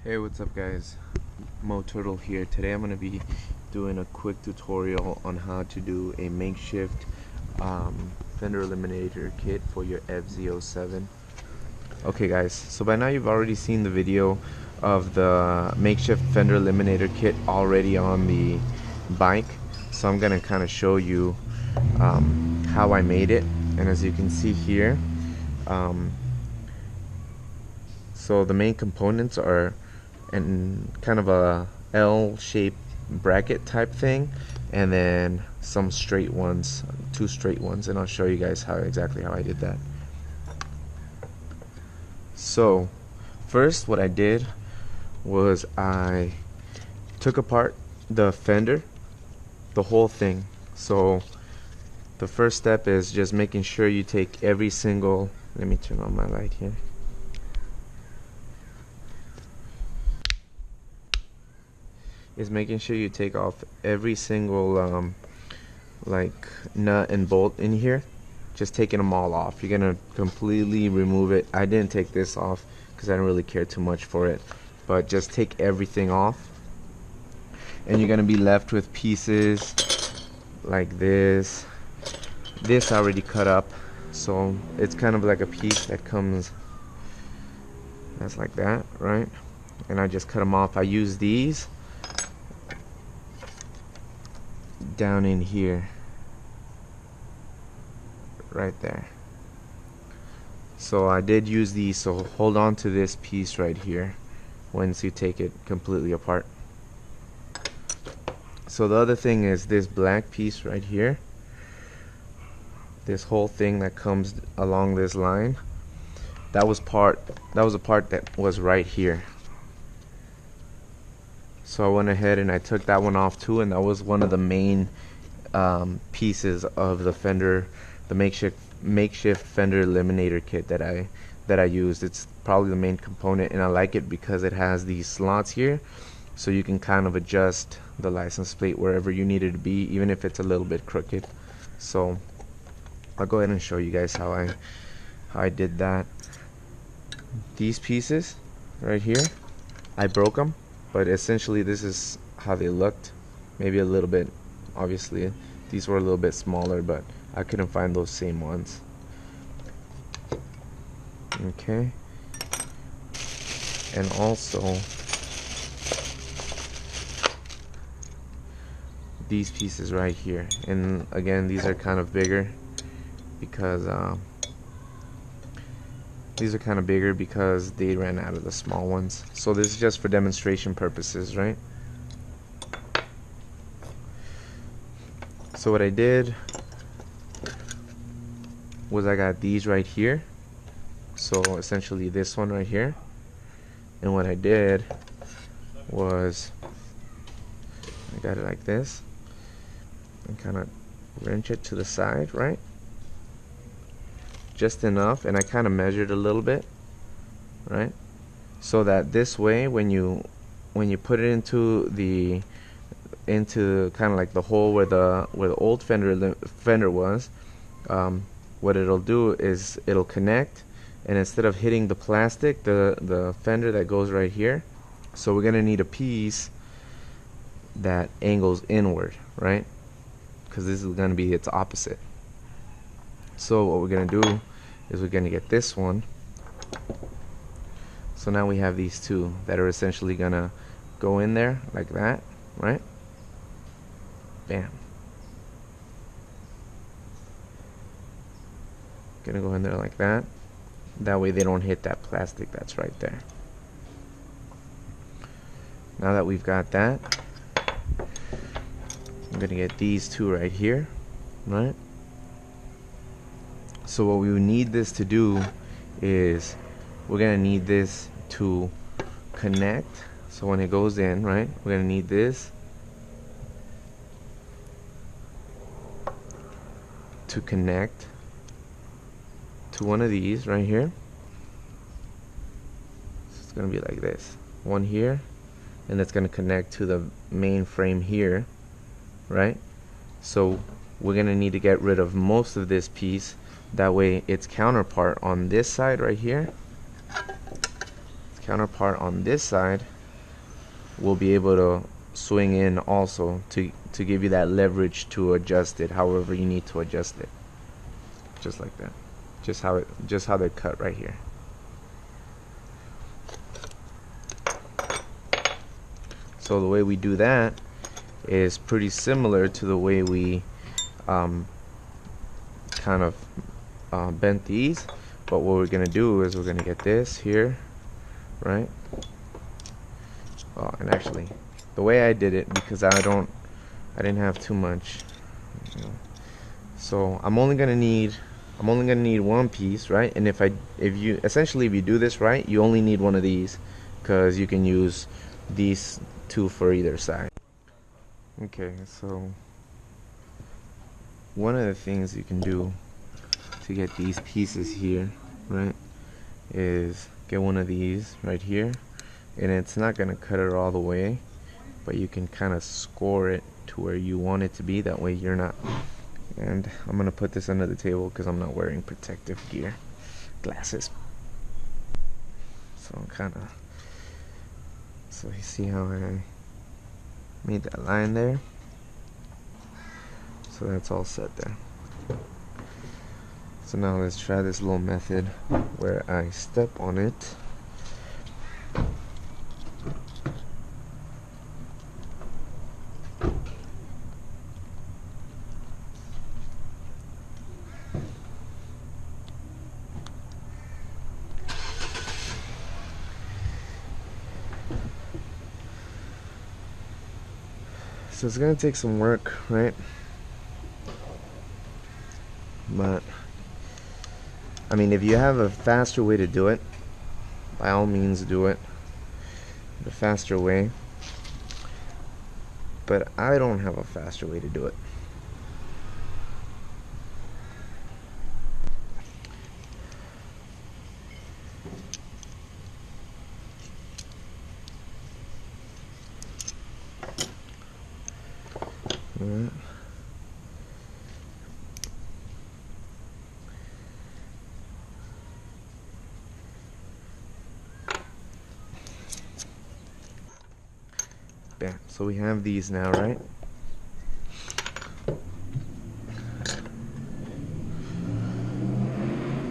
Hey, what's up guys? MO.TURTLE here. Today I'm going to be doing a quick tutorial on how to do a makeshift Fender Eliminator kit for your FZ-07. Okay guys, so by now you've already seen the video of the makeshift Fender Eliminator kit already on the bike. So I'm going to kind of show you how I made it. And as you can see here, so the main components are in kind of a L-shaped bracket type thing, and then some straight ones, two straight ones, and I'll show you guys exactly how I did that. So first what I did was I took apart the fender, the whole thing. So the first step is just making sure you take every single, let me turn on my light here. Is making sure you take off every single like nut and bolt in here. Just taking them all off. You're gonna completely remove it. I didn't take this off because I didn't really care too much for it, but just take everything off, and you're gonna be left with pieces like this. This already cut up, so it's kind of like a piece that comes that's like that, right? And I just cut them off. I use these down in here, right there. So I did use these, so hold on to this piece right here once you take it completely apart. So the other thing is this black piece right here, this whole thing that comes along this line, that was a part that was right here. So I went ahead and I took that one off too, and that was one of the main pieces of the Fender, the makeshift Fender Eliminator kit that I used. It's probably the main component, and I like it because it has these slots here, so you can kind of adjust the license plate wherever you need it to be, even if it's a little bit crooked. So I'll go ahead and show you guys how I did that. These pieces right here, I broke them. But essentially this is how they looked. Maybe a little bit, obviously these were a little bit smaller, but I couldn't find those same ones. Okay. And also these pieces right here, and again these are kind of bigger because they ran out of the small ones. So this is just for demonstration purposes, right? So what I did was I got these right here, so essentially this one right here, and what I did was I got it like this and kind of wrench it to the side, right? Just enough, and I kind of measured a little bit, right? So that this way when you put it into kind of like the hole where the old fender was, what it'll do is it'll connect, and instead of hitting the plastic, the fender that goes right here, so we're gonna need a piece that angles inward, right? Because this is gonna be its opposite. So what we're gonna do is we're gonna get this one. So now we have these two that are essentially gonna go in there like that, right? Bam. Gonna go in there like that. That way they don't hit that plastic that's right there. Now that we've got that, I'm gonna get these two right here, right? So what we would need this to do is we're gonna need this to connect. So when it goes in, right, we're gonna need this to connect to one of these right here. So it's gonna be like this, one here, and it's gonna connect to the main frame here, right? So we're gonna need to get rid of most of this piece. That way its counterpart on this side right here, its counterpart on this side will be able to swing in also to give you that leverage to adjust it however you need to adjust it, just like that, just how they're cut right here. So the way we do that is pretty similar to the way we kind of bent these, but what we're gonna do is we're gonna get this here, right? Oh, and actually the way I did it, because I didn't have too much, you know, so I'm only gonna need one piece, right? And if you do this right, you only need one of these, because you can use these two for either side. Okay, so one of the things you can do to get these pieces here, right, is get one of these right here, and it's not gonna cut it all the way, but you can kind of score it to where you want it to be. That way you're not, and I'm gonna put this under the table because I'm not wearing protective gear, glasses. So so you see how I made that line there? So that's all set there. So now let's try this little method where I step on it. So it's gonna take some work, right? But I mean, if you have a faster way to do it, by all means do it the faster way, but I don't have a faster way to do it. Alright. Bam. So we have these now, right?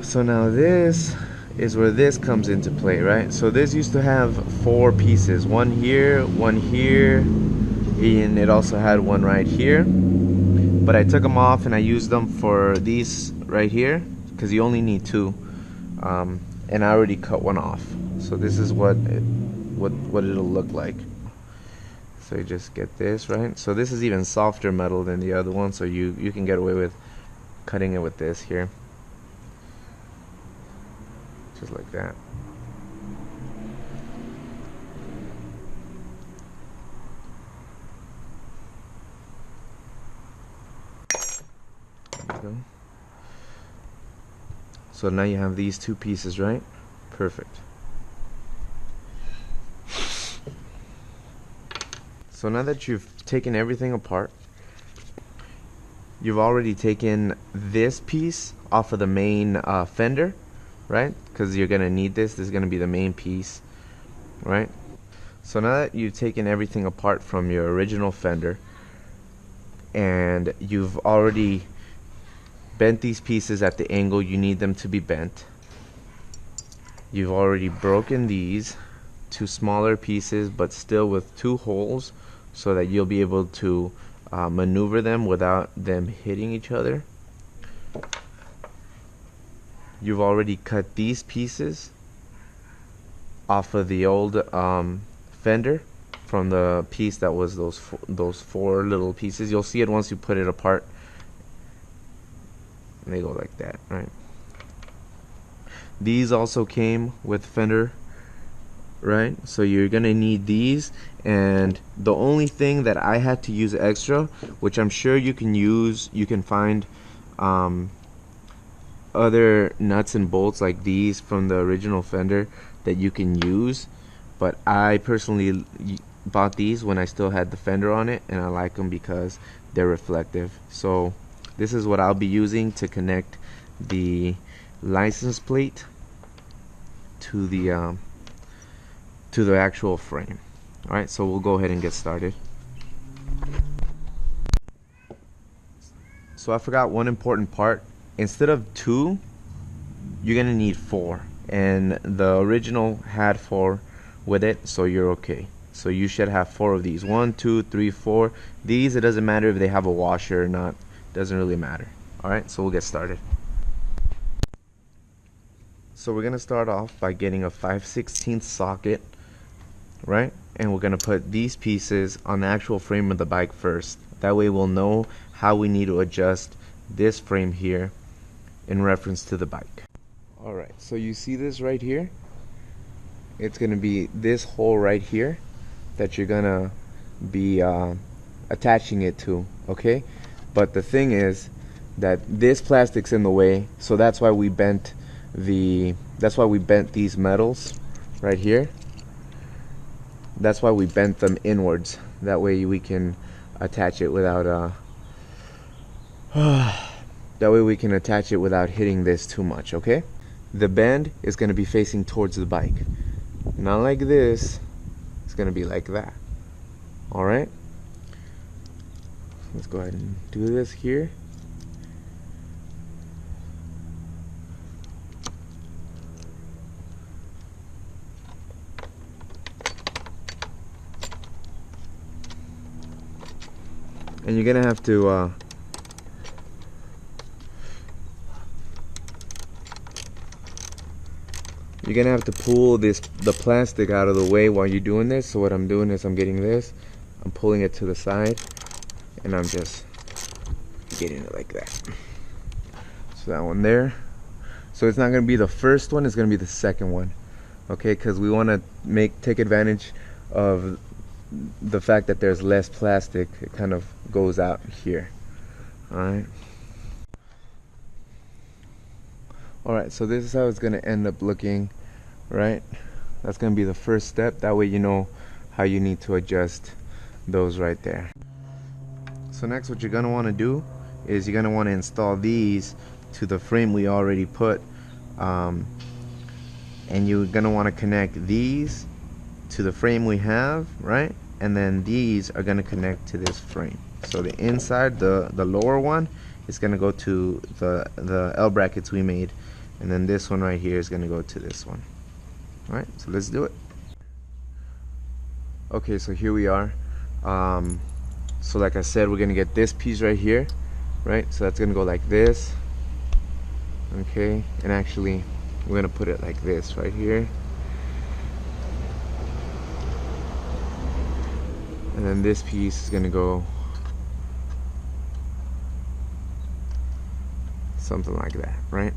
So now this is where this comes into play, right? So this used to have 4 pieces, one here, and it also had one right here, but I took them off and I used them for these right here because you only need 2, and I already cut one off. So this is what it'll look like. So you just get this, right? So this is even softer metal than the other one, so you can get away with cutting it with this here, just like that. There you go. So now you have these 2 pieces, right? Perfect. So now that you've taken everything apart, you've already taken this piece off of the main fender, right? Because you're gonna need this. This is gonna be the main piece, right? So now that you've taken everything apart from your original fender, and you've already bent these pieces at the angle you need them to be bent, you've already broken these to smaller pieces, but still with 2 holes, so that you'll be able to maneuver them without them hitting each other. You've already cut these pieces off of the old fender from the piece that was those 4 little pieces. You'll see it once you put it apart, and they go like that, right? These also came with fender, right? So you're gonna need these, and the only thing that I had to use extra, which I'm sure you can use, you can find other nuts and bolts like these from the original fender that you can use, but I personally bought these when I still had the fender on it, and I like them because they're reflective. So this is what I'll be using to connect the license plate to the to the actual frame. Alright, so we'll go ahead and get started. So I forgot one important part. Instead of 2, you're gonna need 4, and the original had 4 with it, so you're okay. So you should have 4 of these. 1, 2, 3, 4. These, it doesn't matter if they have a washer or not. Doesn't really matter. Alright, so we'll get started. So we're gonna start off by getting a 5/16 socket, right? And we're gonna put these pieces on the actual frame of the bike first. That way we'll know how we need to adjust this frame here in reference to the bike. Alright, so you see this right here? It's gonna be this hole right here that you're gonna be attaching it to, okay? But the thing is that this plastic's in the way, so that's why we bent these metals right here. That's why we bent them inwards. That way we can attach it without hitting this too much, okay? The bend is going to be facing towards the bike. Not like this. It's going to be like that. Alright? Let's go ahead and do this here. And you're gonna have to pull the plastic out of the way while you're doing this. So what I'm doing is I'm getting this, I'm pulling it to the side, and I'm just getting it like that. So that one there. So it's not gonna be the first one, it's gonna be the second one, okay? Because we want to take advantage of the fact that there's less plastic. It kind of goes out here. Alright, so this is how it's going to end up looking, right? That's going to be the first step. That way you know how you need to adjust those right there. So next, what you're going to want to do is you're going to want to install these to the frame we already put, and you're going to want to connect these to the frame we have, right? And then these are going to connect to this frame. So the inside, the lower one, is going to go to the L brackets we made, and then this one right here is going to go to this one. Alright, so let's do it. Okay, so here we are. So like I said, we're going to get this piece right here, right? So that's going to go like this. Okay, and actually we're going to put it like this right here. And then this piece is going to go something like that, right?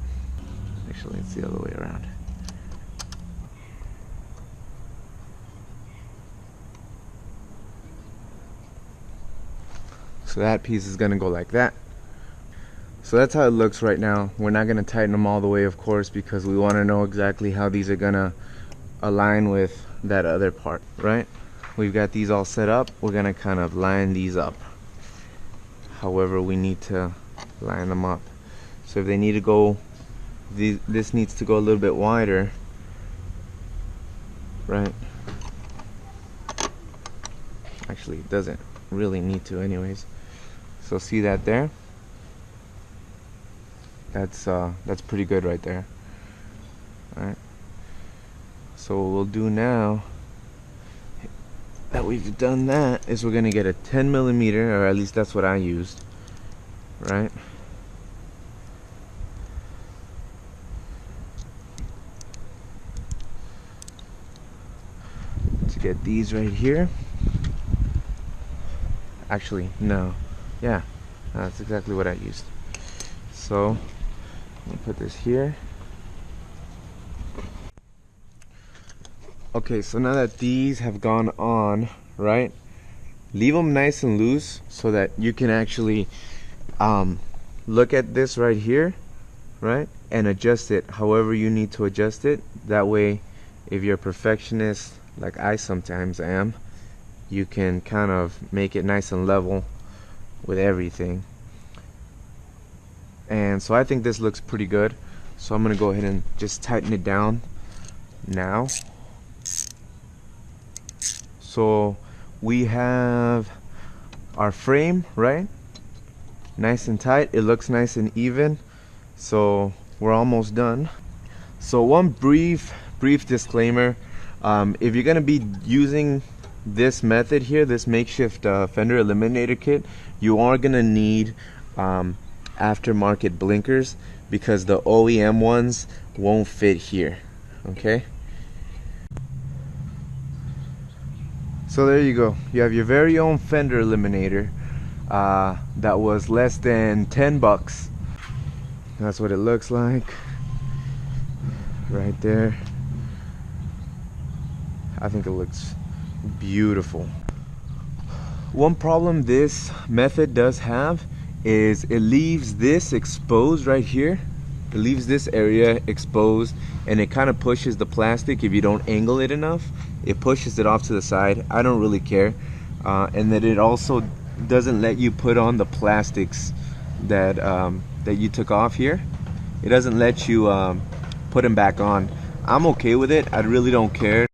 Actually, it's the other way around. So that piece is going to go like that. So that's how it looks right now. We're not going to tighten them all the way, of course, because we want to know exactly how these are going to align with that other part, right? We've got these all set up. We're going to kind of line these up however we need to line them up. So if they need to go, this needs to go a little bit wider, right? Actually, it doesn't really need to anyways. So see that there? That's pretty good right there. Alright. So what we'll do now that we've done that is we're gonna get a 10mm, or at least that's what I used, right? To get these right here. Actually, no. Yeah, that's exactly what I used. So I'm gonna put this here. Okay, so now that these have gone on, right, leave them nice and loose so that you can actually look at this right here, right, and adjust it however you need to adjust it. That way, if you're a perfectionist like I sometimes am, you can kind of make it nice and level with everything. And so I think this looks pretty good, so I'm gonna go ahead and just tighten it down now. So we have our frame, right? Nice and tight. It looks nice and even. So we're almost done. So one brief disclaimer. If you're gonna be using this method here, this makeshift Fender Eliminator kit, you are gonna need aftermarket blinkers, because the OEM ones won't fit here. Okay, so there you go. You have your very own Fender Eliminator that was less than 10 bucks. That's what it looks like right there. I think it looks beautiful. One problem this method does have is it leaves this exposed right here. It leaves this area exposed, and it kind of pushes the plastic. If you don't angle it enough, it pushes it off to the side. I don't really care. And then it also doesn't let you put on the plastics that that you took off here. It doesn't let you put them back on. I'm okay with it. I really don't care.